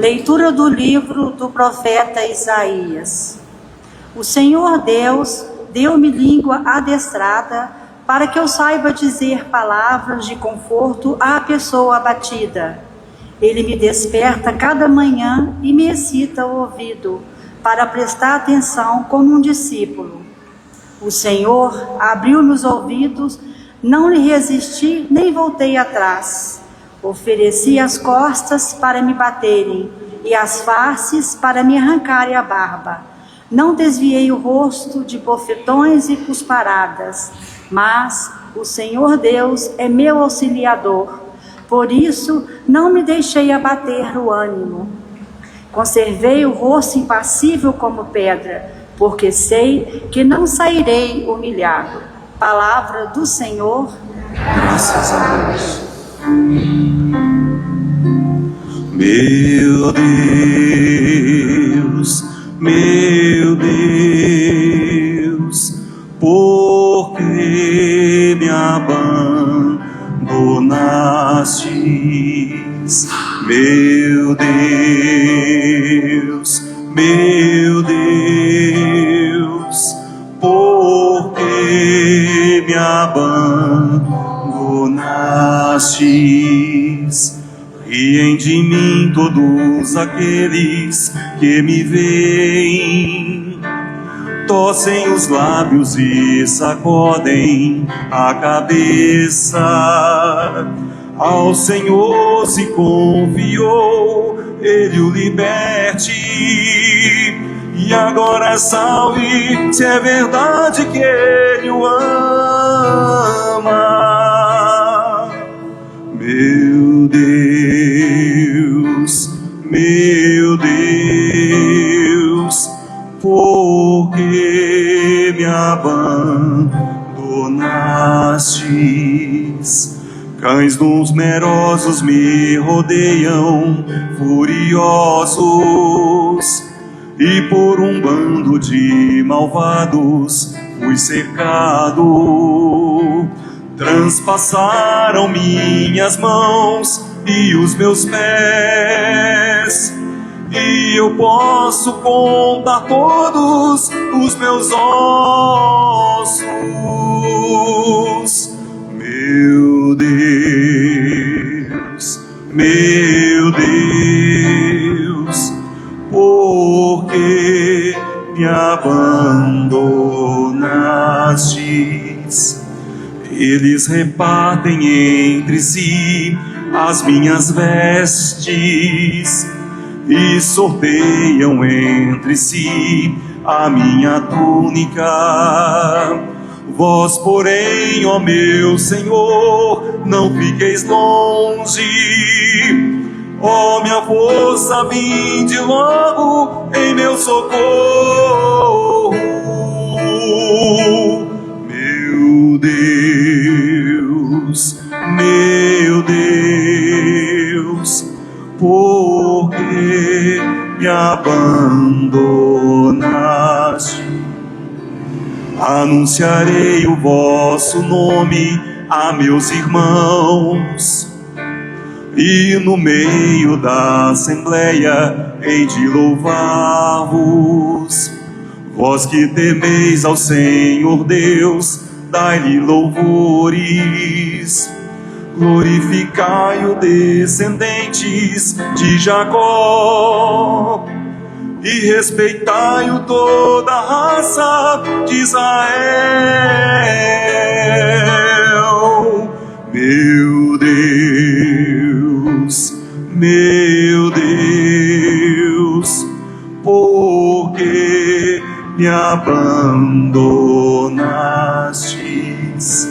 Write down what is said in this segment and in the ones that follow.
Leitura do livro do profeta Isaías. O Senhor Deus deu-me língua adestrada para que eu saiba dizer palavras de conforto à pessoa abatida. Ele me desperta cada manhã e me excita o ouvido para prestar atenção como um discípulo. O Senhor abriu-me os ouvidos, não lhe resisti nem voltei atrás. Ofereci as costas para me baterem e as faces para me arrancarem a barba. Não desviei o rosto de bofetões e cusparadas, mas o Senhor Deus é meu auxiliador. Por isso não me deixei abater o ânimo. Conservei o rosto impassível como pedra, porque sei que não sairei humilhado. Palavra do Senhor. Graças a Deus. Meu Deus, por que me abandonastes? Meu Deus, por que me abandonastes? Riem de mim todos aqueles que me veem, torcem os lábios e sacodem a cabeça. Ao Senhor se confiou, Ele o liberte. E agora salve, se é verdade que Ele o ama. Meu Deus, por que me abandonastes? Cães numerosos me rodeiam, furiosos, e por um bando de malvados fui cercado. Transpassaram minhas mãos e os meus pés, e eu posso contar todos os meus ossos. Meu Deus, por que me abandonastes? Eles repartem entre si as minhas vestes e sorteiam entre si a minha túnica. Vós, porém, ó meu Senhor, não fiqueis longe. Ó minha força, vinde logo em meu socorro. Meu Deus, por que me abandonaste? Anunciarei o vosso nome a meus irmãos, e no meio da assembleia hei de louvar-vos. Vós que temeis ao Senhor Deus, dai-lhe louvores. Glorificai-o, descendentes de Jacó, e respeitai-o, toda a raça de Israel. Meu Deus, por que me abandonastes?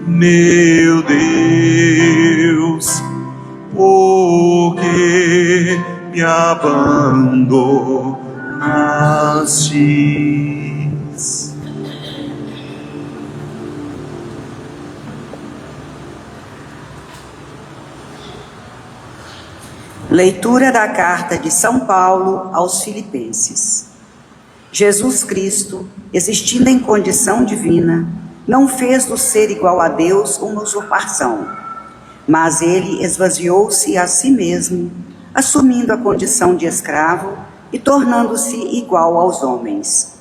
Meu Deus, por que me abandonastes? Leitura da carta de São Paulo aos Filipenses. Jesus Cristo, existindo em condição divina, não fez do ser igual a Deus uma usurpação, Mas ele esvaziou-se a si mesmo, assumindo a condição de escravo e tornando-se igual aos homens.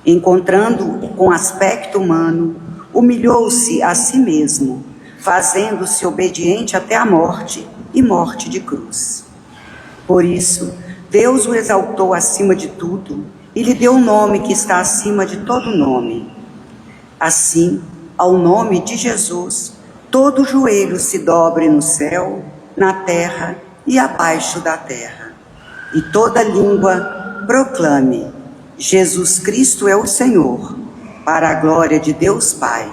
Encontrando com aspecto humano, humilhou-se a si mesmo, fazendo-se obediente até a morte e morte de cruz. Por isso, Deus o exaltou acima de tudo e lhe deu um nome que está acima de todo nome. Assim, ao nome de Jesus, todo joelho se dobre no céu, na terra e abaixo da terra, e toda língua proclame: Jesus Cristo é o Senhor, para a glória de Deus Pai.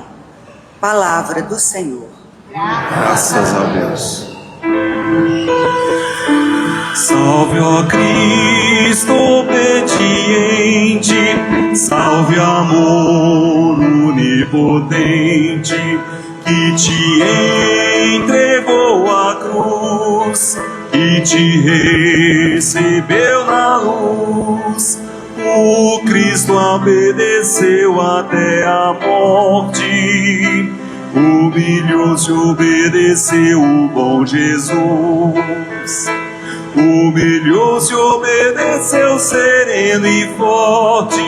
Palavra do Senhor. Graças a Deus. Salve, ó Cristo obediente, salve, amor onipotente, que te entregou a cruz, que te recebeu na luz. O Cristo obedeceu até a morte, humilhou-se, obedeceu o bom Jesus. Humilhou-se, obedeceu sereno e forte.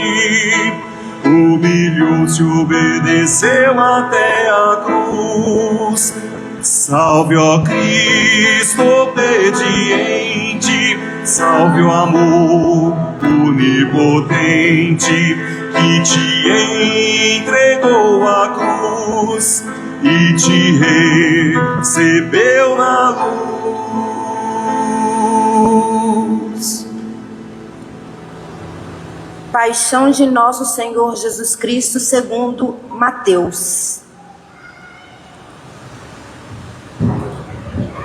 Humilhou-se, obedeceu até a cruz. Salve, ó Cristo obediente, salve o amor onipotente, que te entregou a cruz e te recebeu na luz. Paixão de nosso Senhor Jesus Cristo segundo Mateus.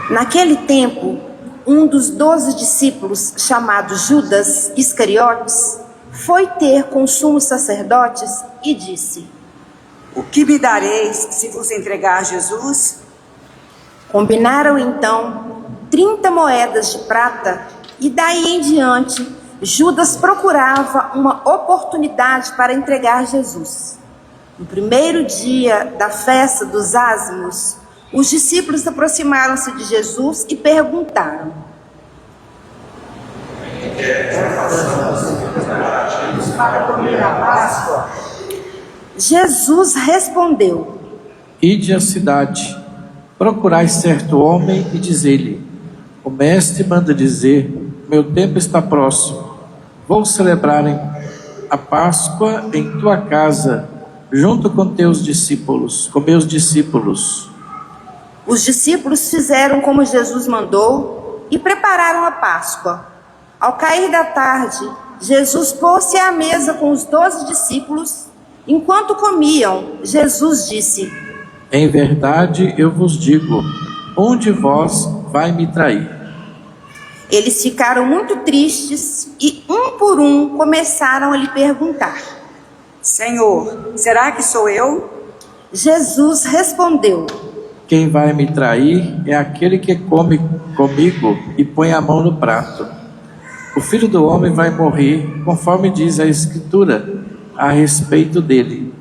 Naquele tempo, um dos 12 discípulos, chamado Judas Iscariotes, foi ter com os sumos sacerdotes e disse: O que me dareis se vos entregar Jesus? Combinaram então 30 moedas de prata, e daí em diante Judas procurava uma oportunidade para entregar Jesus. No primeiro dia da festa dos ázimos, os discípulos aproximaram-se de Jesus e perguntaram: Jesus respondeu: Ide à cidade, procurai certo homem e dizei-lhe: o mestre manda dizer, meu tempo está próximo, vou celebrar a Páscoa em tua casa, junto com teus discípulos, com meus discípulos. Os discípulos fizeram como Jesus mandou e prepararam a Páscoa. Ao cair da tarde, Jesus pôs-se à mesa com os 12 discípulos. Enquanto comiam, Jesus disse: Em verdade eu vos digo, um de vós vai me trair. Eles ficaram muito tristes e, um por um, começaram a lhe perguntar: Senhor, será que sou eu? Jesus respondeu: Quem vai me trair é aquele que come comigo e põe a mão no prato. O Filho do Homem vai morrer, conforme diz a Escritura, a respeito dele.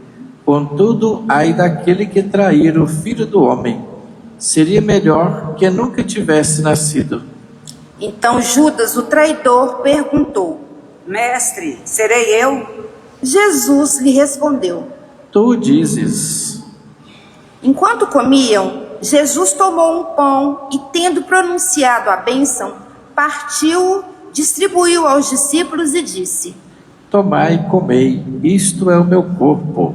Contudo, ai daquele que trair o Filho do Homem. Seria melhor que nunca tivesse nascido. Então Judas, o traidor, perguntou: Mestre, serei eu? Jesus lhe respondeu: Tu dizes. Enquanto comiam, Jesus tomou um pão e, tendo pronunciado a bênção, partiu, distribuiu aos discípulos e disse: Tomai e comei, isto é o meu corpo.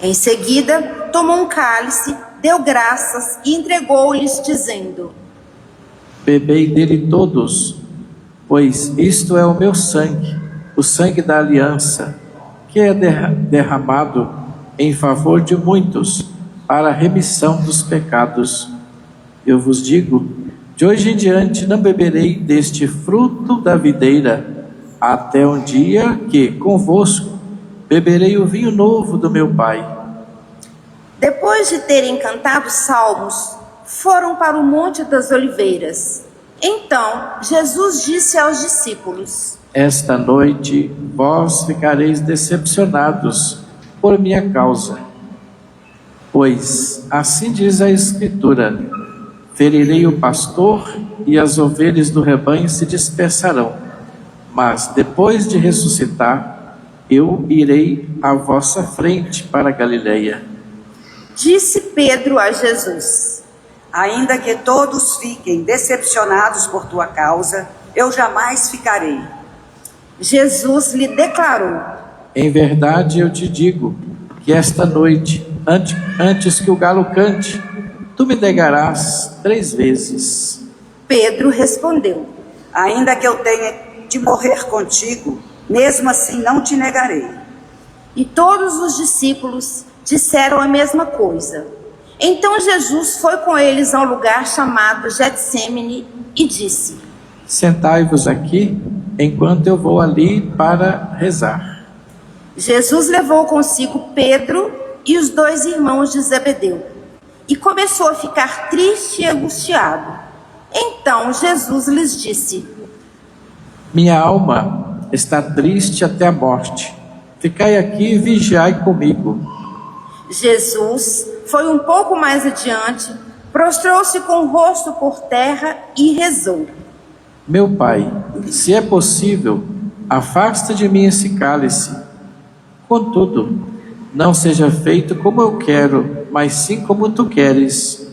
Em seguida, tomou um cálice, deu graças e entregou-lhes, dizendo: Bebei dele todos, pois isto é o meu sangue, o sangue da aliança, que é derramado em favor de muitos, para a remissão dos pecados. Eu vos digo, de hoje em diante não beberei deste fruto da videira, até um dia que, convosco, beberei o vinho novo do meu Pai. Depois de terem cantado salmos, foram para o Monte das Oliveiras. Então, Jesus disse aos discípulos: Esta noite vós ficareis decepcionados por minha causa. Pois assim diz a Escritura: ferirei o pastor e as ovelhas do rebanho se dispersarão. Mas depois de ressuscitar, eu irei à vossa frente para a Galileia. Disse Pedro a Jesus: Ainda que todos fiquem decepcionados por tua causa, eu jamais ficarei. Jesus lhe declarou: Em verdade eu te digo que esta noite, antes que o galo cante, tu me negarás 3 vezes. Pedro respondeu: Ainda que eu tenha de morrer contigo, mesmo assim não te negarei. E todos os discípulos disseram a mesma coisa. Então Jesus foi com eles a um lugar chamado Getsêmani e disse: Sentai-vos aqui, enquanto eu vou ali para rezar. Jesus levou consigo Pedro e os 2 irmãos de Zebedeu e começou a ficar triste e angustiado. Então Jesus lhes disse: Minha alma está triste até a morte. Ficai aqui e vigiai comigo. Jesus foi um pouco mais adiante, prostrou-se com o rosto por terra e rezou: Meu Pai, se é possível, afasta de mim esse cálice. Contudo, não seja feito como eu quero, mas sim como tu queres.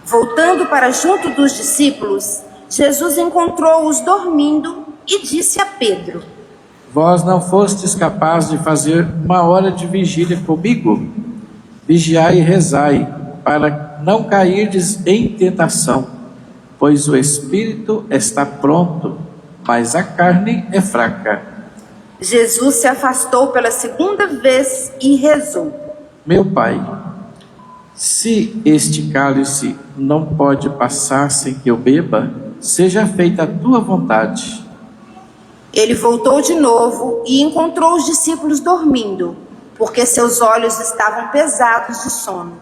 Voltando para junto dos discípulos, Jesus encontrou-os dormindo e disse a Pedro: Vós não fostes capaz de fazer 1 hora de vigília comigo? Vigiai e rezai, para não cairdes em tentação, pois o espírito está pronto, mas a carne é fraca. Jesus se afastou pela 2ª vez e rezou: Meu Pai, se este cálice não pode passar sem que eu beba, seja feita a tua vontade. Ele voltou de novo e encontrou os discípulos dormindo, porque seus olhos estavam pesados de sono.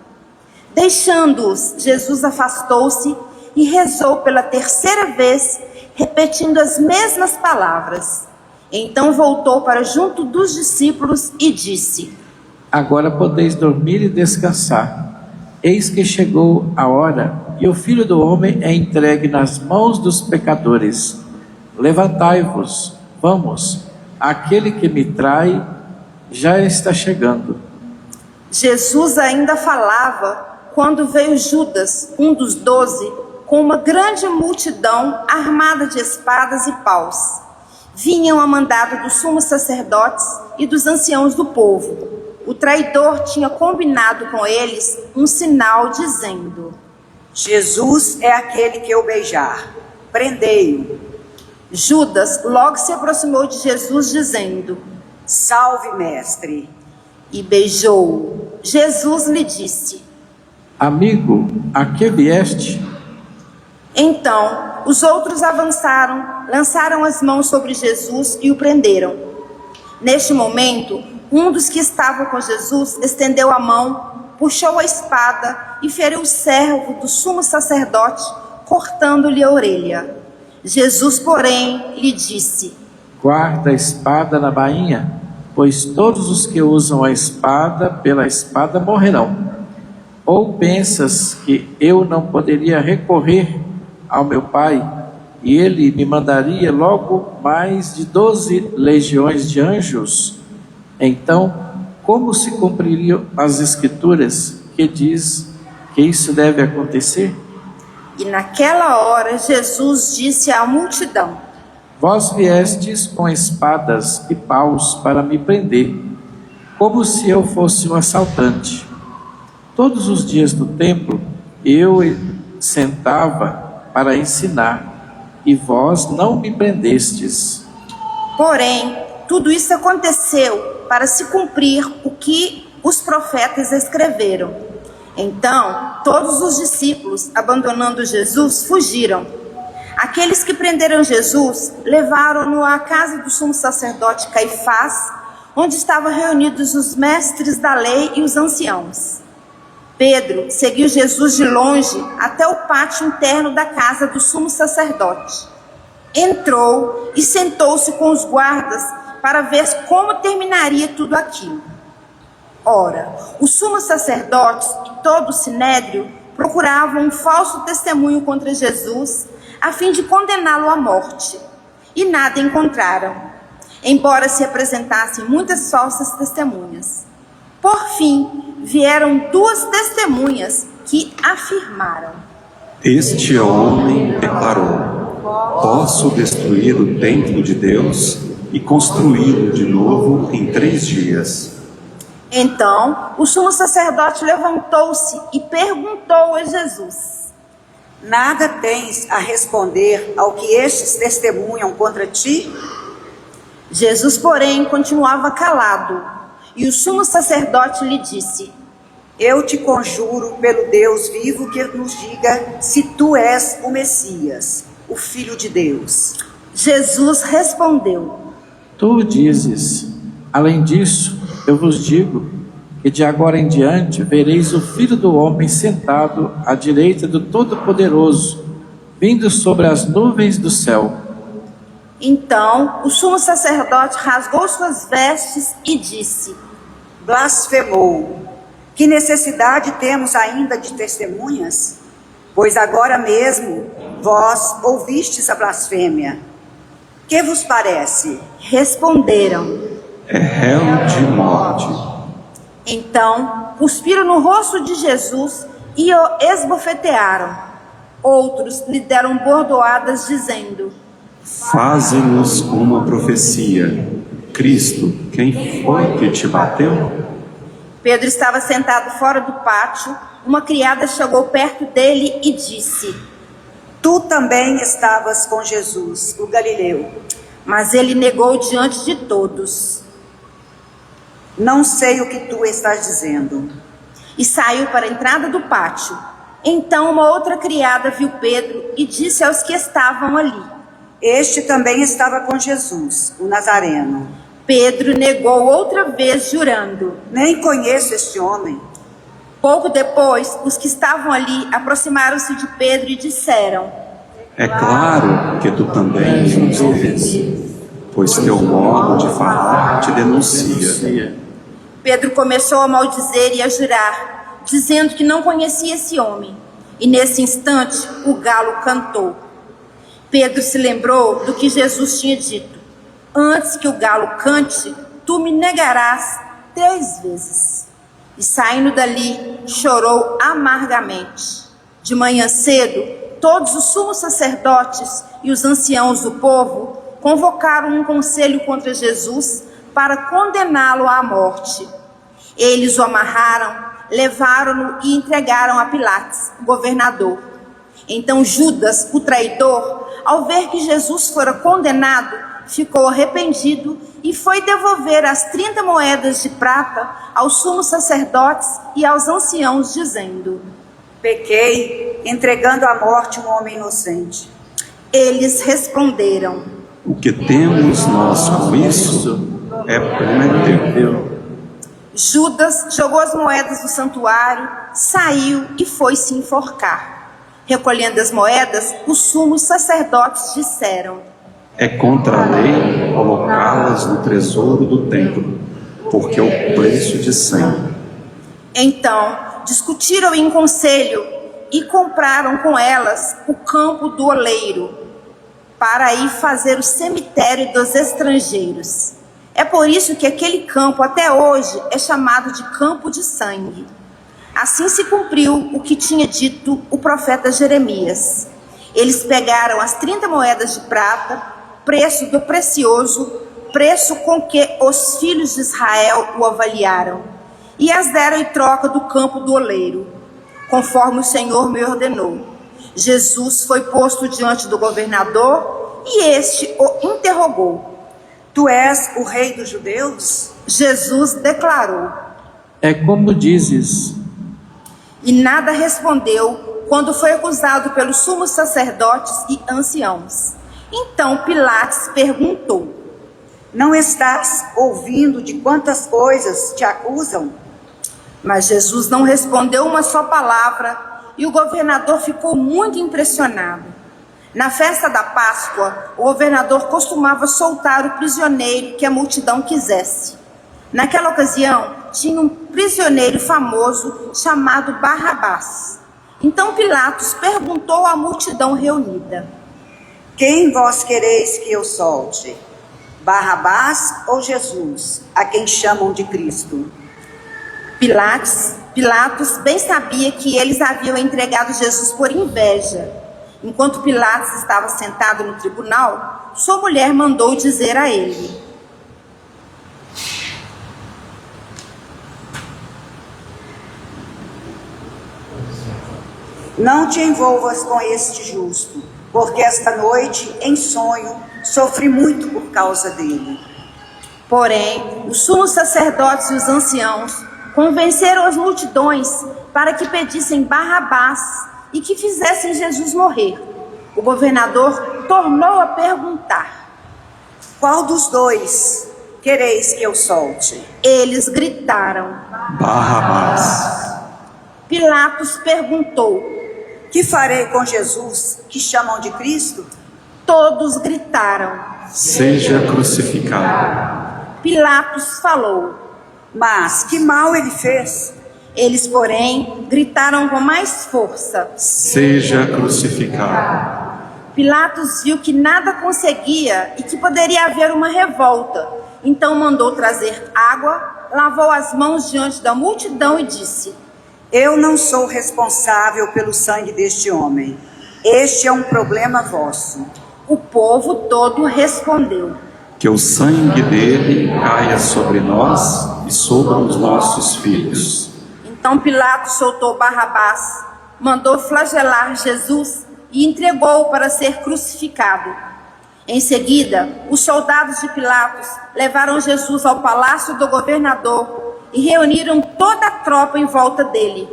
Deixando-os, Jesus afastou-se e rezou pela 3ª vez, repetindo as mesmas palavras. Então voltou para junto dos discípulos e disse: Agora podeis dormir e descansar. Eis que chegou a hora, e o Filho do Homem é entregue nas mãos dos pecadores. Levantai-vos, vamos, aquele que me trai já está chegando. Jesus ainda falava quando veio Judas, um dos 12, com uma grande multidão armada de espadas e paus. Vinham a mandado dos sumos sacerdotes e dos anciãos do povo. O traidor tinha combinado com eles um sinal dizendo: Jesus é aquele que eu beijar. Prendei-o. Judas logo se aproximou de Jesus dizendo: Salve, mestre. E beijou-o. Jesus lhe disse: Amigo, a que vieste? Então os outros avançaram, lançaram as mãos sobre Jesus e o prenderam. Neste momento, um dos que estavam com Jesus estendeu a mão, puxou a espada e feriu o servo do sumo sacerdote, cortando-lhe a orelha. Jesus, porém, lhe disse: Guarda a espada na bainha, pois todos os que usam a espada, pela espada morrerão. Ou pensas que eu não poderia recorrer ao meu Pai, e ele me mandaria logo mais de 12 legiões de anjos? Então, como se cumpririam as Escrituras que diz que isso deve acontecer? E naquela hora Jesus disse à multidão: Vós viestes com espadas e paus para me prender, como se eu fosse um assaltante. Todos os dias do templo eu sentava para ensinar, e vós não me prendestes. Porém, tudo isso aconteceu para se cumprir o que os profetas escreveram. Então, todos os discípulos, abandonando Jesus, fugiram. Aqueles que prenderam Jesus levaram-no à casa do sumo sacerdote Caifás, onde estavam reunidos os mestres da lei e os anciãos. Pedro seguiu Jesus de longe até o pátio interno da casa do sumo sacerdote. Entrou e sentou-se com os guardas para ver como terminaria tudo aquilo. Ora, os sumos sacerdotes e todo o sinédrio procuravam um falso testemunho contra Jesus, a fim de condená-lo à morte, e nada encontraram, embora se apresentassem muitas falsas testemunhas. Por fim, vieram 2 testemunhas que afirmaram: Este homem declarou: posso destruir o templo de Deus e construí-lo de novo em 3 dias. Então, o sumo sacerdote levantou-se e perguntou a Jesus: Nada tens a responder ao que estes testemunham contra ti? Jesus, porém, continuava calado, e o sumo sacerdote lhe disse: Eu te conjuro pelo Deus vivo que nos diga se tu és o Messias, o Filho de Deus. Jesus respondeu: Tu o dizes. Além disso, eu vos digo que de agora em diante vereis o Filho do Homem sentado à direita do Todo-Poderoso, vindo sobre as nuvens do céu. Então o sumo sacerdote rasgou suas vestes e disse: Blasfemou. Que necessidade temos ainda de testemunhas? Pois agora mesmo vós ouvistes a blasfêmia. Que vos parece? Responderam: É réu de morte. Então cuspiram no rosto de Jesus e o esbofetearam. Outros lhe deram bordoadas, dizendo: Faze-nos uma profecia. Cristo, quem foi que te bateu? Pedro estava sentado fora do pátio. Uma criada chegou perto dele e disse: Tu também estavas com Jesus, o Galileu. Mas ele negou diante de todos. Não sei o que tu estás dizendo. E saiu para a entrada do pátio. Então uma outra criada viu Pedro e disse aos que estavam ali: Este também estava com Jesus, o Nazareno. Pedro negou outra vez, jurando: Nem conheço este homem. Pouco depois, os que estavam ali aproximaram-se de Pedro e disseram: É claro que tu também nos vês, pois teu modo de falar te denuncia. Pedro começou a maldizer e a jurar, dizendo que não conhecia esse homem. E nesse instante, o galo cantou. Pedro se lembrou do que Jesus tinha dito: Antes que o galo cante, tu me negarás 3 vezes. E saindo dali, chorou amargamente. De manhã cedo, todos os sumos sacerdotes e os anciãos do povo convocaram um conselho contra Jesus para condená-lo à morte. Eles o amarraram, levaram-no e entregaram a Pilatos, o governador. Então Judas, o traidor, ao ver que Jesus fora condenado, ficou arrependido e foi devolver as 30 moedas de prata aos sumos sacerdotes e aos anciãos, dizendo: Pequei, entregando à morte um homem inocente. Eles responderam: O que temos nós com isso é teu. Judas jogou as moedas do santuário, saiu e foi se enforcar. Recolhendo as moedas, os sumos sacerdotes disseram: É contra a lei colocá-las no tesouro do templo, porque é o preço de sangue. Então discutiram em conselho e compraram com elas o campo do oleiro, para aí fazer o cemitério dos estrangeiros. É por isso que aquele campo até hoje é chamado de campo de sangue. Assim se cumpriu o que tinha dito o profeta Jeremias. Eles pegaram as 30 moedas de prata, preço do precioso, preço com que os filhos de Israel o avaliaram, e as deram em troca do campo do oleiro, conforme o Senhor me ordenou. Jesus foi posto diante do governador e este o interrogou: Tu és o rei dos judeus? Jesus declarou: É como dizes. E nada respondeu quando foi acusado pelos sumos sacerdotes e anciãos. Então Pilatos perguntou: Não estás ouvindo de quantas coisas te acusam? Mas Jesus não respondeu uma só palavra, e o governador ficou muito impressionado. Na festa da Páscoa, o governador costumava soltar o prisioneiro que a multidão quisesse. Naquela ocasião, tinham prisioneiro famoso chamado Barrabás. Então Pilatos perguntou à multidão reunida: Quem vós quereis que eu solte? Barrabás ou Jesus, a quem chamam de Cristo? Pilatos bem sabia que eles haviam entregado Jesus por inveja. Enquanto Pilatos estava sentado no tribunal, sua mulher mandou dizer a ele: Não te envolvas com este justo, porque esta noite, em sonho, sofri muito por causa dele. Porém, os sumos sacerdotes e os anciãos convenceram as multidões para que pedissem Barrabás e que fizessem Jesus morrer. O governador tornou a perguntar: Qual dos dois quereis que eu solte? Eles gritaram: Barrabás. Pilatos perguntou: Que farei com Jesus, que chamam de Cristo? Todos gritaram: Seja crucificado. Pilatos falou: Mas que mal ele fez? Eles, porém, gritaram com mais força. Seja crucificado. Pilatos viu que nada conseguia e que poderia haver uma revolta. Então mandou trazer água, lavou as mãos diante da multidão e disse: Eu não sou responsável pelo sangue deste homem. Este é um problema vosso. O povo todo respondeu: Que o sangue dele caia sobre nós e sobre os nossos filhos. Então Pilatos soltou Barrabás, mandou flagelar Jesus e entregou-o para ser crucificado. Em seguida, os soldados de Pilatos levaram Jesus ao palácio do governador e reuniram toda a tropa em volta dele.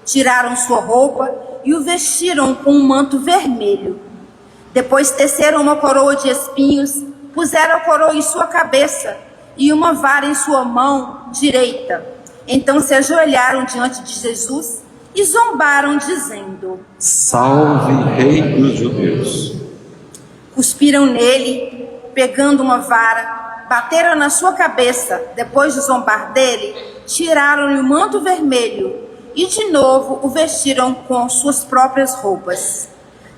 Tiraram sua roupa e o vestiram com um manto vermelho. Depois teceram uma coroa de espinhos, puseram a coroa em sua cabeça e uma vara em sua mão direita. Então se ajoelharam diante de Jesus e zombaram, dizendo: Salve, Rei dos Judeus. Cuspiram nele, pegando uma vara, bateram na sua cabeça. Depois de zombar dele, tiraram-lhe o manto vermelho e de novo o vestiram com suas próprias roupas.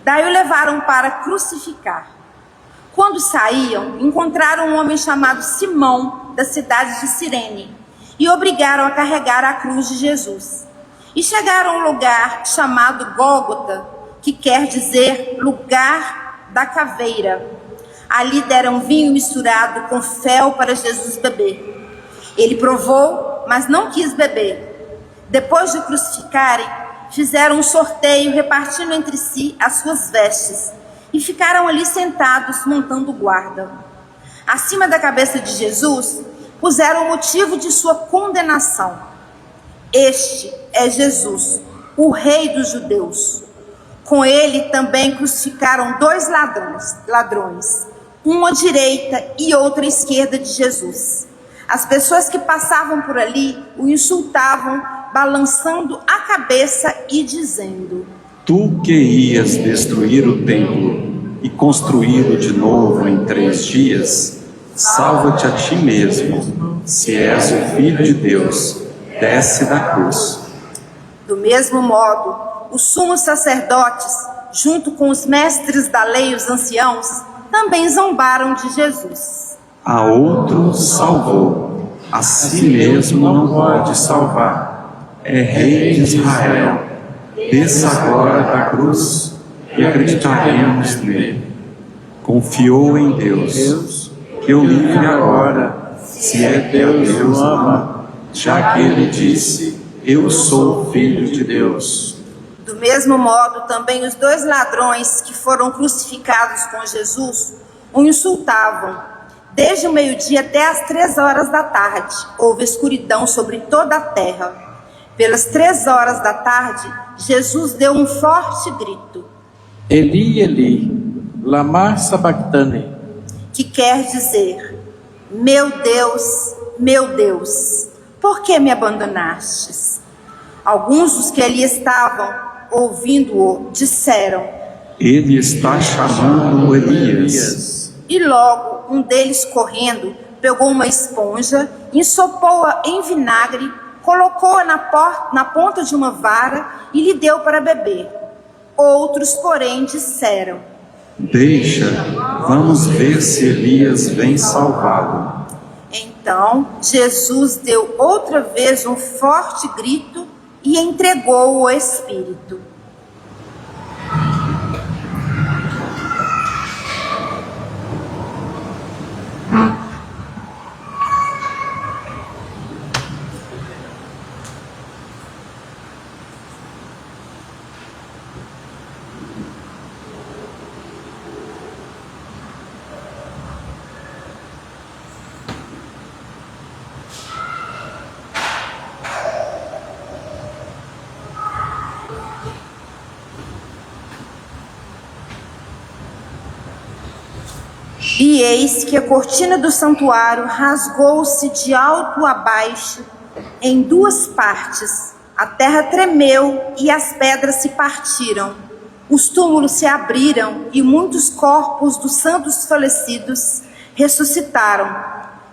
Daí o levaram para crucificar. Quando saíam, encontraram um homem chamado Simão, da cidade de Cirene, e obrigaram a carregar a cruz de Jesus. E chegaram a um lugar chamado Gólgota, que quer dizer lugar da caveira. Ali deram vinho misturado com fel para Jesus beber. Ele provou, mas não quis beber. Depois de o crucificarem, fizeram um sorteio repartindo entre si as suas vestes e ficaram ali sentados montando guarda. Acima da cabeça de Jesus puseram o motivo de sua condenação: Este é Jesus, o Rei dos Judeus. Com ele também crucificaram 2 ladrões, um à direita e outro à esquerda de Jesus. As pessoas que passavam por ali o insultavam, balançando a cabeça e dizendo: Tu que ias destruir o templo e construí-lo de novo em 3 dias, salva-te a ti mesmo. Se és o Filho de Deus, desce da cruz. Do mesmo modo, os sumos sacerdotes, junto com os mestres da lei e os anciãos, também zombaram de Jesus. A outro salvou, a si mesmo não pode salvar. É Rei de Israel. Desça agora da cruz e acreditaremos nele. Confiou em Deus, que o livre agora, se é Deus o ama, já que ele disse: Eu sou filho de Deus. Do mesmo modo, também os 2 ladrões que foram crucificados com Jesus o insultavam. Desde o meio-dia até as 3 horas da tarde, houve escuridão sobre toda a terra. Pelas 3 horas da tarde, Jesus deu um forte grito: Eli, Eli, lama sabachthani, que quer dizer: meu Deus, por que me abandonastes? Alguns dos que ali estavam, ouvindo-o, disseram: Ele está chamando Elias. E logo um deles, correndo, pegou uma esponja, ensopou-a em vinagre, colocou-a na ponta de uma vara e lhe deu para beber. Outros, porém, disseram: Deixa, vamos ver se Elias vem salvá-lo. Então Jesus deu outra vez um forte grito e entregou o Espírito. E eis que a cortina do santuário rasgou-se de alto a baixo em duas partes. A terra tremeu e as pedras se partiram. Os túmulos se abriram e muitos corpos dos santos falecidos ressuscitaram.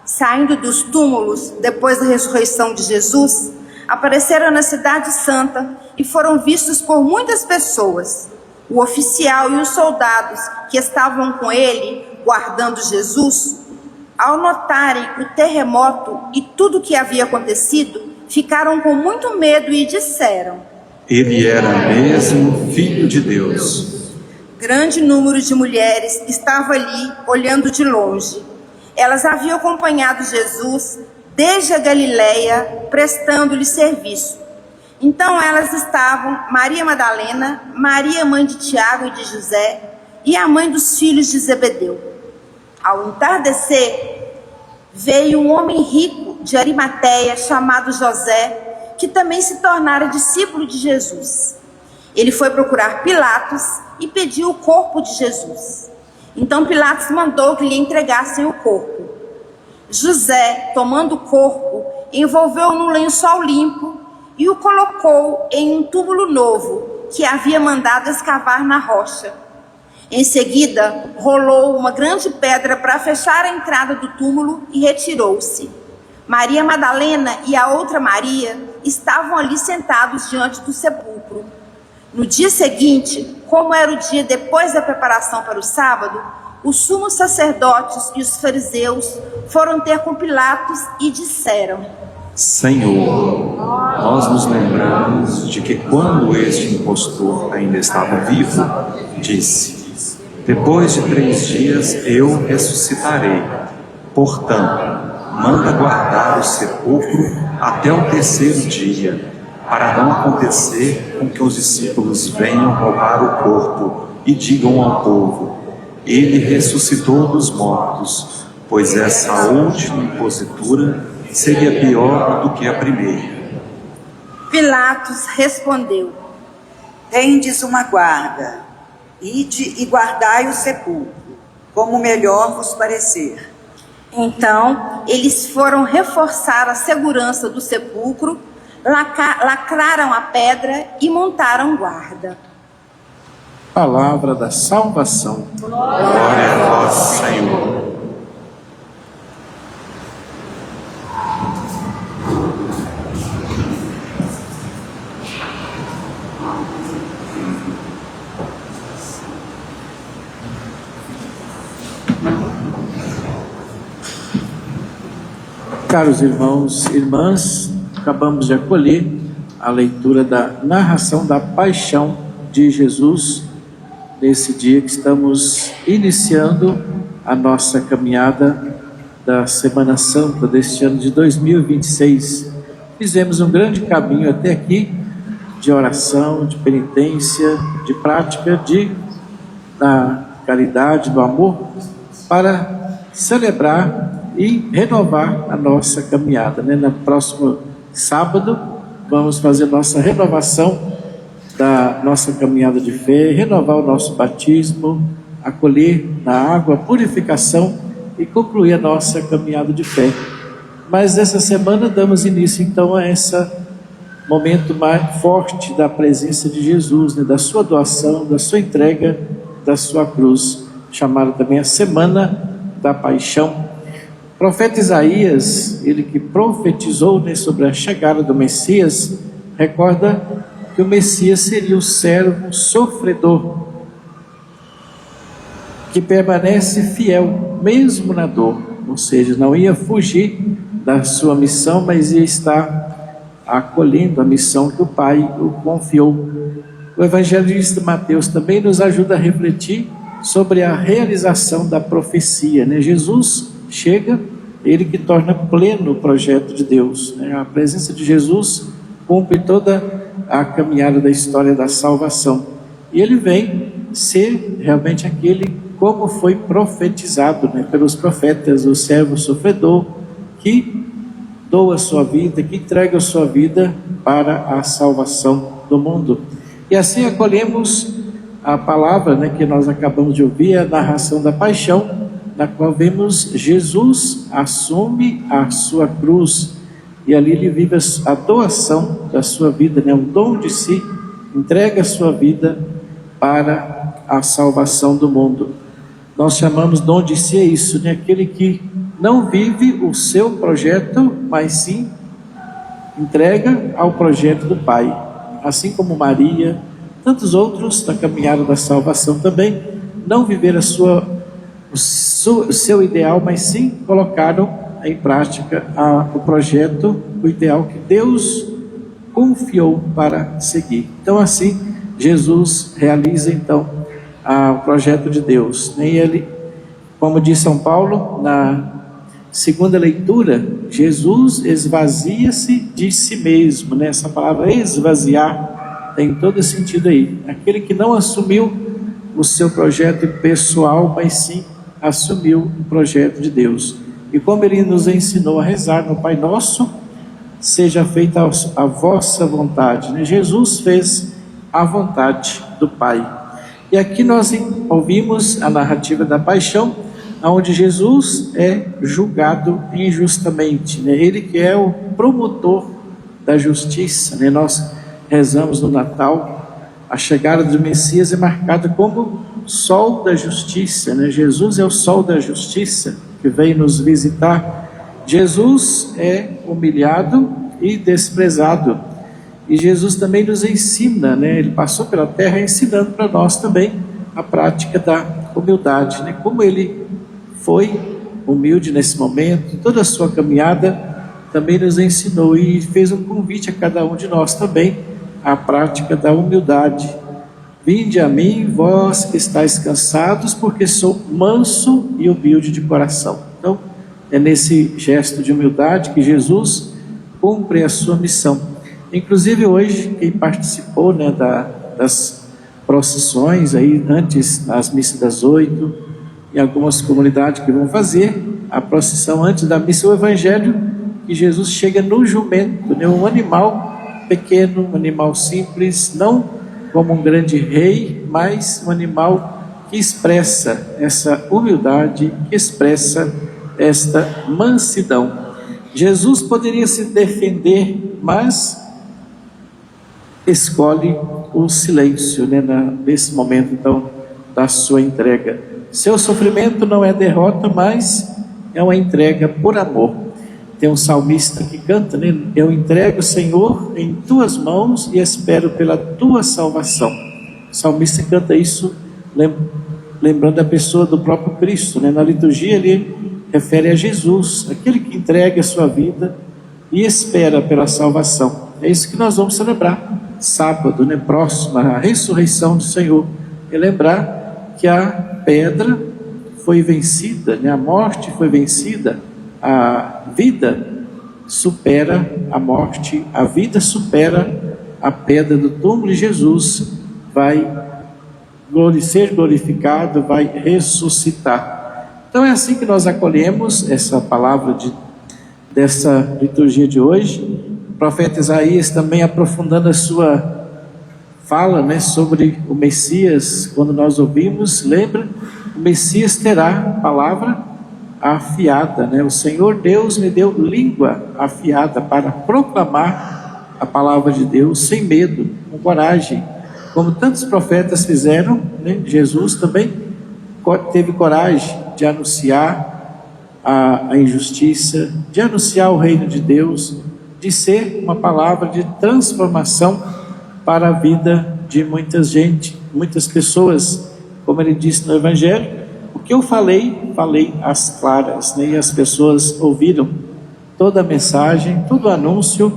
Saindo dos túmulos, depois da ressurreição de Jesus, apareceram na cidade santa e foram vistos por muitas pessoas. O oficial e os soldados que estavam com ele, guardando Jesus, ao notarem o terremoto e tudo o que havia acontecido, ficaram com muito medo e disseram: Ele era mesmo Filho de Deus. Grande número de mulheres estava ali olhando de longe. Elas haviam acompanhado Jesus desde a Galileia, prestando-lhe serviço. Então elas estavam Maria Madalena, Maria mãe de Tiago e de José, e a mãe dos filhos de Zebedeu. Ao entardecer, veio um homem rico de Arimateia, chamado José, que também se tornara discípulo de Jesus. Ele foi procurar Pilatos e pediu o corpo de Jesus. Então Pilatos mandou que lhe entregassem o corpo. José, tomando o corpo, envolveu-o num lençol limpo e o colocou em um túmulo novo, que havia mandado escavar na rocha. Em seguida, rolou uma grande pedra para fechar a entrada do túmulo e retirou-se. Maria Madalena e a outra Maria estavam ali sentados diante do sepulcro. No dia seguinte, como era o dia depois da preparação para o sábado, os sumos sacerdotes e os fariseus foram ter com Pilatos e disseram: Senhor, nós nos lembramos de que quando este impostor ainda estava vivo, disse: Depois de 3 dias eu ressuscitarei. Portanto, manda guardar o sepulcro até o 3º dia, para não acontecer com que os discípulos venham roubar o corpo e digam ao povo: Ele ressuscitou dos mortos, pois essa última impositura seria pior do que a primeira. Pilatos respondeu: Tendes uma guarda, ide e guardai o sepulcro, como melhor vos parecer. Então, eles foram reforçar a segurança do sepulcro, lacraram a pedra e montaram guarda. Palavra da salvação. Glória a vós, Senhor. Caros irmãos e irmãs, acabamos de acolher a leitura da narração da paixão de Jesus, nesse dia que estamos iniciando a nossa caminhada da Semana Santa deste ano de 2026. Fizemos um grande caminho até aqui, de oração, de penitência, de prática, da caridade, do amor, para celebrar e renovar a nossa caminhada, né? No próximo sábado vamos fazer nossa renovação da nossa caminhada de fé, renovar o nosso batismo, acolher na água a purificação e concluir a nossa caminhada de fé. Mas nessa semana damos início então a esse momento mais forte da presença de Jesus, né? Da sua doação, da sua entrega, da sua cruz, chamada também a Semana da Paixão. O profeta Isaías, ele que profetizou, né, sobre a chegada do Messias, recorda que o Messias seria o servo sofredor, que permanece fiel mesmo na dor, ou seja, não ia fugir da sua missão, mas ia estar acolhendo a missão que o Pai o confiou. O evangelista Mateus também nos ajuda a refletir sobre a realização da profecia, né? Jesus chega, ele que torna pleno o projeto de Deus, né? A presença de Jesus cumpre toda a caminhada da história da salvação, e ele vem ser realmente aquele como foi profetizado, né, pelos profetas, o servo sofredor que doa a sua vida, que entrega a sua vida para a salvação do mundo. E assim acolhemos a palavra, né, que nós acabamos de ouvir, a narração da paixão, na qual vemos Jesus assume a sua cruz, e ali ele vive a doação da sua vida, né, o dom de si, entrega a sua vida para a salvação do mundo. Nós chamamos dom de si, é isso, né? Aquele que não vive o seu projeto, mas sim entrega ao projeto do Pai. Assim como Maria, tantos outros da caminhada da salvação também, não viveram o seu ideal, mas sim colocaram em prática o projeto, o ideal que Deus confiou para seguir. Então assim, Jesus realiza então o projeto de Deus. E ele, como diz São Paulo, na segunda leitura, Jesus esvazia-se de si mesmo, né? Essa palavra esvaziar tem todo sentido aí. Aquele que não assumiu o seu projeto pessoal, mas sim assumiu o projeto de Deus. E como ele nos ensinou a rezar no Pai Nosso, seja feita a vossa vontade, né? Jesus fez a vontade do Pai. E aqui nós ouvimos a narrativa da paixão, onde Jesus é julgado injustamente, né? Ele que é o promotor da justiça, né? Nós rezamos no Natal, a chegada do Messias é marcada como sol da justiça, né? Jesus é o sol da justiça que veio nos visitar. Jesus é humilhado e desprezado, e Jesus também nos ensina, né? Ele passou pela terra ensinando para nós também a prática da humildade, né? Como ele foi humilde nesse momento, toda a sua caminhada também nos ensinou e fez um convite a cada um de nós também à prática da humildade. Vinde a mim, vós que estáis cansados, porque sou manso e humilde de coração. Então, é nesse gesto de humildade que Jesus cumpre a sua missão. Inclusive hoje, quem participou, né, das procissões, aí, antes das missas das 8, em algumas comunidades que vão fazer a procissão antes da missa, o evangelho que Jesus chega no jumento, né, um animal pequeno, um animal simples, não como um grande rei, mas um animal que expressa essa humildade, que expressa esta mansidão. Jesus poderia se defender, mas escolhe o silêncio, né, nesse momento então da sua entrega. Seu sofrimento não é derrota, mas é uma entrega por amor. Tem um salmista que canta, né? Eu entrego, Senhor, em tuas mãos e espero pela tua salvação. O salmista canta isso lembrando da pessoa do próprio Cristo, né? Na liturgia ele refere a Jesus, aquele que entrega a sua vida e espera pela salvação. É isso que nós vamos celebrar sábado, né, próximo, a ressurreição do Senhor, e lembrar que a pedra foi vencida, né, a morte foi vencida, a vida supera a morte, a vida supera a pedra do túmulo, e Jesus vai ser glorificado, vai ressuscitar. Então é assim que nós acolhemos essa palavra dessa liturgia de hoje. O profeta Isaías também aprofundando a sua fala, né, sobre o Messias, quando nós ouvimos, lembra, o Messias terá palavra afiada, né? O Senhor Deus me deu língua afiada para proclamar a palavra de Deus sem medo, com coragem, como tantos profetas fizeram, né? Jesus também teve coragem de anunciar a injustiça, de anunciar o reino de Deus, de ser uma palavra de transformação para a vida de muita gente, muitas pessoas. Como ele disse no Evangelho, o que eu falei às claras, né? E as pessoas ouviram toda a mensagem, todo o anúncio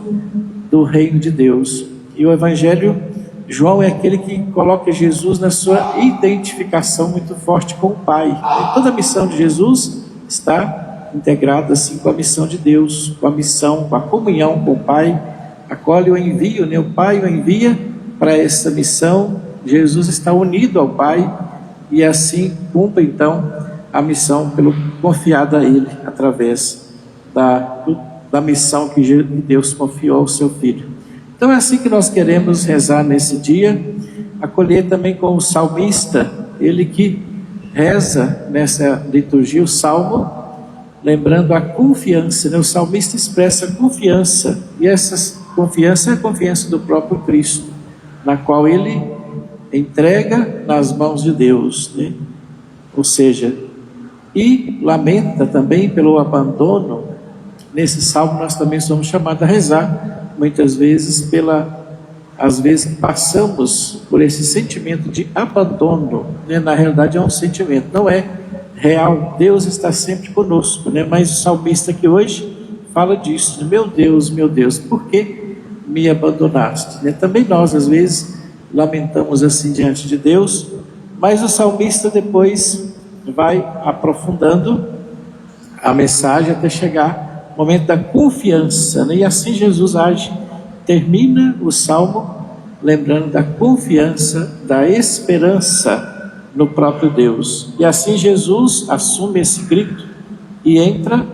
do reino de Deus. E o Evangelho, João é aquele que coloca Jesus na sua identificação muito forte com o Pai. E toda a missão de Jesus está integrada assim com a missão de Deus, com a missão, com a comunhão com o Pai, a qual o envio, né? O Pai o envia para essa missão. Jesus está unido ao Pai e assim cumpre então a missão confiada a Ele, através da missão que Deus confiou ao seu Filho. Então é assim que nós queremos rezar nesse dia, acolher também com o salmista, ele que reza nessa liturgia o Salmo, lembrando a confiança, né? O salmista expressa a confiança, e essa confiança é a confiança do próprio Cristo, na qual ele entrega nas mãos de Deus, né? Ou seja, e lamenta também pelo abandono. Nesse salmo nós também somos chamados a rezar, muitas vezes às vezes passamos por esse sentimento de abandono, né? Na realidade é um sentimento, não é real. Deus está sempre conosco, né? Mas o salmista que hoje fala disso, meu Deus, por que me abandonaste? Né? Também nós às vezes lamentamos assim diante de Deus, mas o salmista depois vai aprofundando a mensagem até chegar o momento da confiança, né? E assim Jesus age, termina o salmo lembrando da confiança, da esperança no próprio Deus. E assim Jesus assume esse grito e entra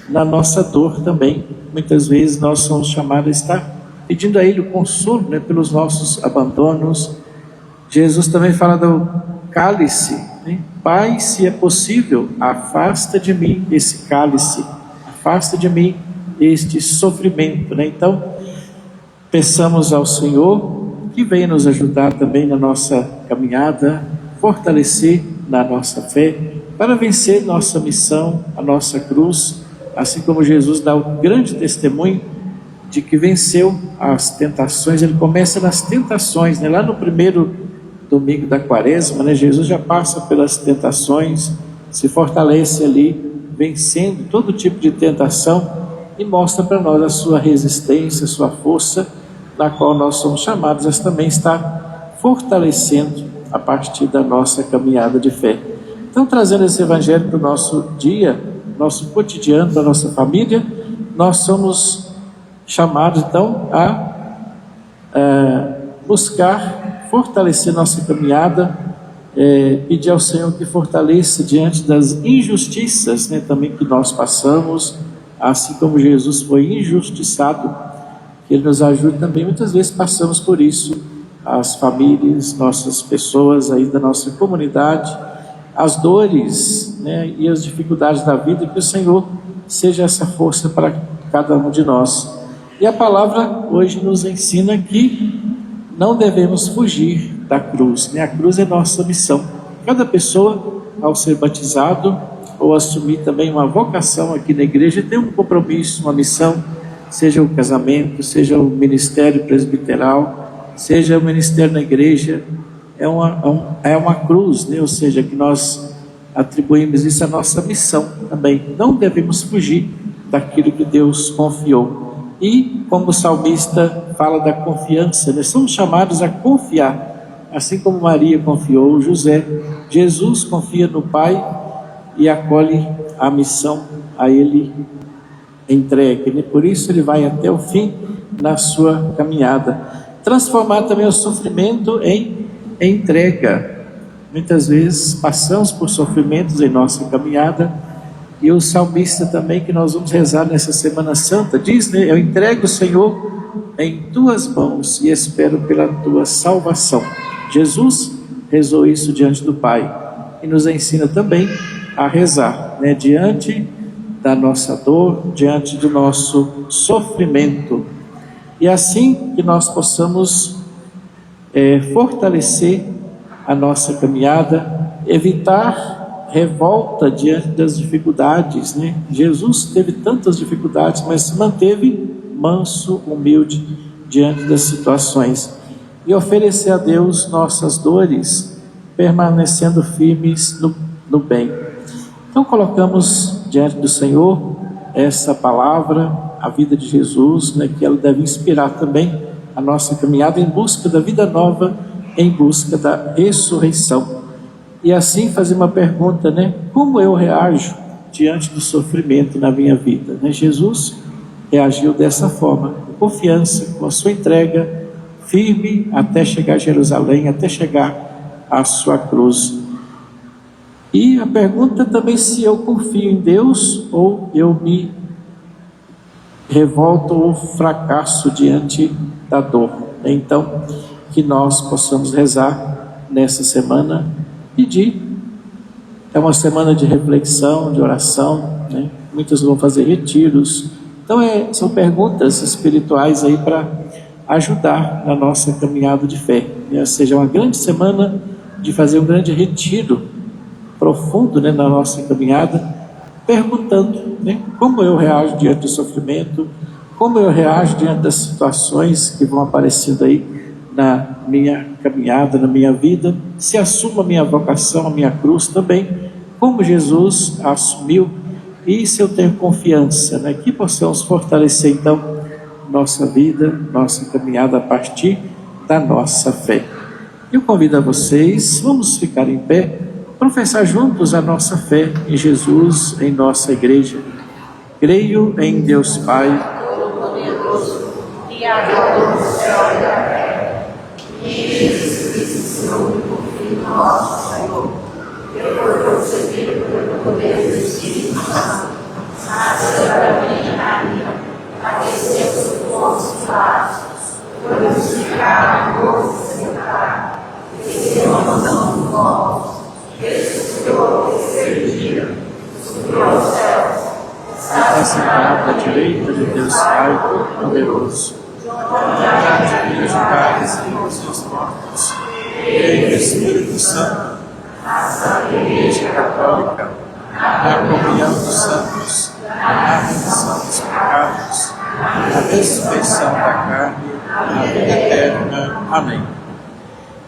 na nossa dor também. Muitas vezes nós somos chamados a estar pedindo a Ele o consolo, né, pelos nossos abandonos. Jesus também fala do cálice, né? Pai, se é possível, afasta de mim esse cálice, afasta de mim este sofrimento, né? Então, peçamos ao Senhor que venha nos ajudar também na nossa caminhada, fortalecer na nossa fé, para vencer nossa missão, a nossa cruz, assim como Jesus dá o grande testemunho de que venceu as tentações. Ele começa nas tentações, né? Lá no primeiro domingo da quaresma, né? Jesus já passa pelas tentações, se fortalece ali, vencendo todo tipo de tentação, e mostra para nós a sua resistência, a sua força, na qual nós somos chamados a também estar fortalecendo a partir da nossa caminhada de fé. Então, trazendo esse evangelho para o nosso dia, nosso cotidiano, da nossa família, nós somos chamados então a buscar fortalecer nossa caminhada, pedir ao Senhor que fortaleça diante das injustiças, né, também que nós passamos, assim como Jesus foi injustiçado, que Ele nos ajude também. Muitas vezes passamos por isso, as famílias, nossas pessoas aí da nossa comunidade, as dores, né, e as dificuldades da vida, que o Senhor seja essa força para cada um de nós. E a palavra hoje nos ensina que não devemos fugir da cruz, né? A cruz é nossa missão. Cada pessoa, ao ser batizado ou assumir também uma vocação aqui na igreja, tem um compromisso, uma missão, seja o casamento, seja o ministério presbiteral, seja o ministério na igreja, é uma cruz, né? Ou seja, que nós atribuímos isso à nossa missão também. Não devemos fugir daquilo que Deus confiou. E como o salmista fala da confiança, nós somos chamados a confiar, assim como Maria confiou, José, Jesus confia no Pai e acolhe a missão a Ele entregue. Por isso ele vai até o fim na sua caminhada. Transformar também o sofrimento em entrega. Muitas vezes passamos por sofrimentos em nossa caminhada, e o salmista também, que nós vamos rezar nessa Semana Santa, diz, né, eu entrego, Senhor, em tuas mãos e espero pela tua salvação. Jesus rezou isso diante do Pai e nos ensina também a rezar, né, diante da nossa dor, diante do nosso sofrimento. E assim que nós possamos fortalecer a nossa caminhada, evitar revolta diante das dificuldades, né? Jesus teve tantas dificuldades, mas se manteve manso, humilde diante das situações, e oferecer a Deus nossas dores, permanecendo firmes no bem. Então colocamos diante do Senhor essa palavra, a vida de Jesus, né, que ela deve inspirar também a nossa caminhada em busca da vida nova, em busca da ressurreição. E assim fazer uma pergunta, né? Como eu reajo diante do sofrimento na minha vida? Né? Jesus reagiu dessa forma, com confiança, com a sua entrega, firme até chegar a Jerusalém, até chegar à sua cruz. E a pergunta também se eu confio em Deus ou eu me revolto ou fracasso diante da dor. Então, que nós possamos rezar nessa semana, pedir. É uma semana de reflexão, de oração, né? Muitos vão fazer retiros. Então são perguntas espirituais aí para ajudar na nossa caminhada de fé. Ou seja, uma grande semana de fazer um grande retiro profundo, né, na nossa caminhada, perguntando, né, como eu reajo diante do sofrimento, como eu reajo diante das situações que vão aparecendo aí na minha caminhada, na minha vida, se assumo a minha vocação, a minha cruz também, como Jesus assumiu, e se eu tenho confiança, né, que possamos fortalecer então nossa vida, nossa caminhada a partir da nossa fé. Eu convido a vocês, vamos ficar em pé, professar juntos a nossa fé em Jesus, em nossa igreja. Creio em Deus Pai, Todo-Poderoso, Criador do céu e da terra, e em Jesus Cristo, seu único Filho nosso, Senhor, que foi concebido pelo poder do Espírito Santo, nasceu da Virgem Maria, padeceu sob Pôncio Pilatos, foi crucificado, morto e sepultado, desceu à mansão dos mortos, ressuscitou ao terceiro dia, subiu aos céus, está sentado à direita de Deus Pai Todo-Poderoso, onde julgares e os seus mortos, e o Espírito Santo, a Santa Igreja Católica, a comunhão dos santos, a remissão dos pecados, a ressurreição da carne, a vida eterna. Amém.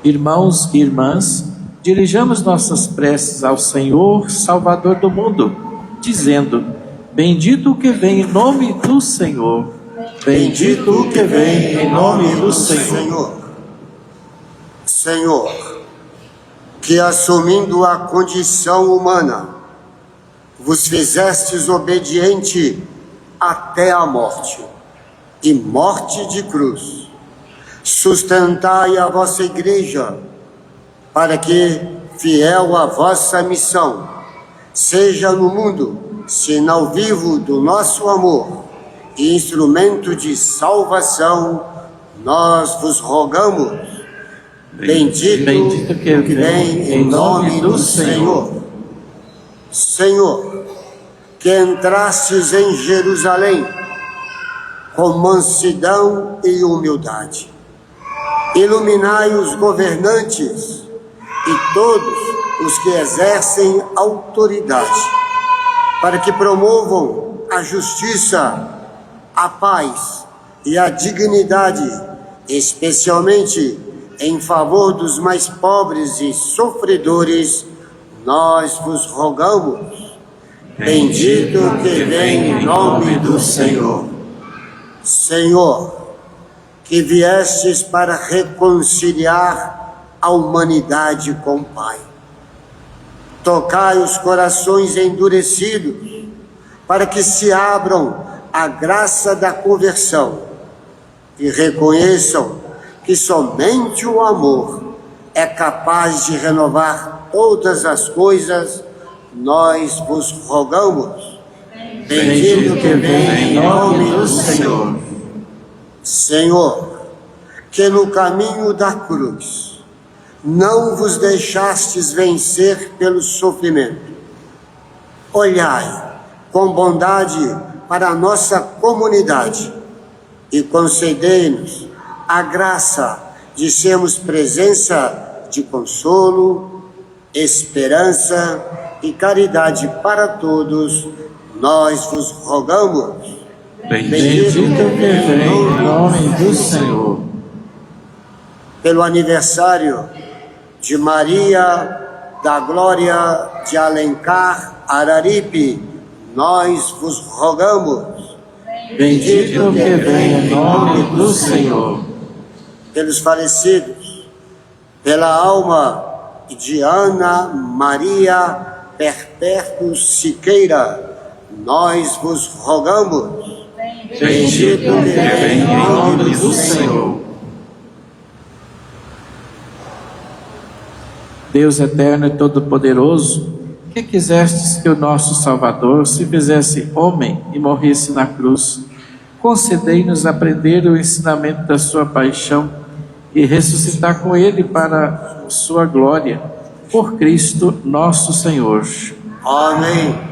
Irmãos e irmãs, dirijamos nossas preces ao Senhor, Salvador do mundo, dizendo: bendito o que vem em nome do Senhor. Bendito o que vem em nome do Senhor. Senhor, que assumindo a condição humana, vos fizestes obediente até a morte, e morte de cruz, sustentai a vossa igreja, para que, fiel à vossa missão, seja no mundo sinal vivo do nosso amor e instrumento de salvação, nós vos rogamos. Bendito que vem em nome do Senhor. Senhor, que entrastes em Jerusalém com mansidão e humildade, iluminai os governantes e todos os que exercem autoridade, para que promovam a justiça, a paz e a dignidade, especialmente em favor dos mais pobres e sofredores, nós vos rogamos. Bendito que vem em nome do Senhor. Senhor, que viestes para reconciliar a humanidade com o Pai, tocai os corações endurecidos, para que se abram à graça da conversão e reconheçam que somente o amor é capaz de renovar todas as coisas. Nós vos rogamos. Bendito que vem em nome do Senhor. Senhor, que no caminho da cruz não vos deixastes vencer pelo sofrimento. Olhai com bondade para a nossa comunidade e concedei-nos a graça de sermos presença de consolo, esperança e caridade para todos, nós vos rogamos. Bendito que vem em nome do Senhor. Pelo aniversário de Maria da Glória de Alencar Araripe, nós vos rogamos. Bendito que vem em nome do Senhor. Pelos falecidos, pela alma de Ana Maria Perpétuo Siqueira, nós vos rogamos. Bendito que vem em nome do Senhor. Deus eterno e todo-poderoso, que quisestes que o nosso Salvador se fizesse homem e morresse na cruz, concedei-nos aprender o ensinamento da sua paixão e ressuscitar com ele para sua glória, por Cristo nosso Senhor. Amém.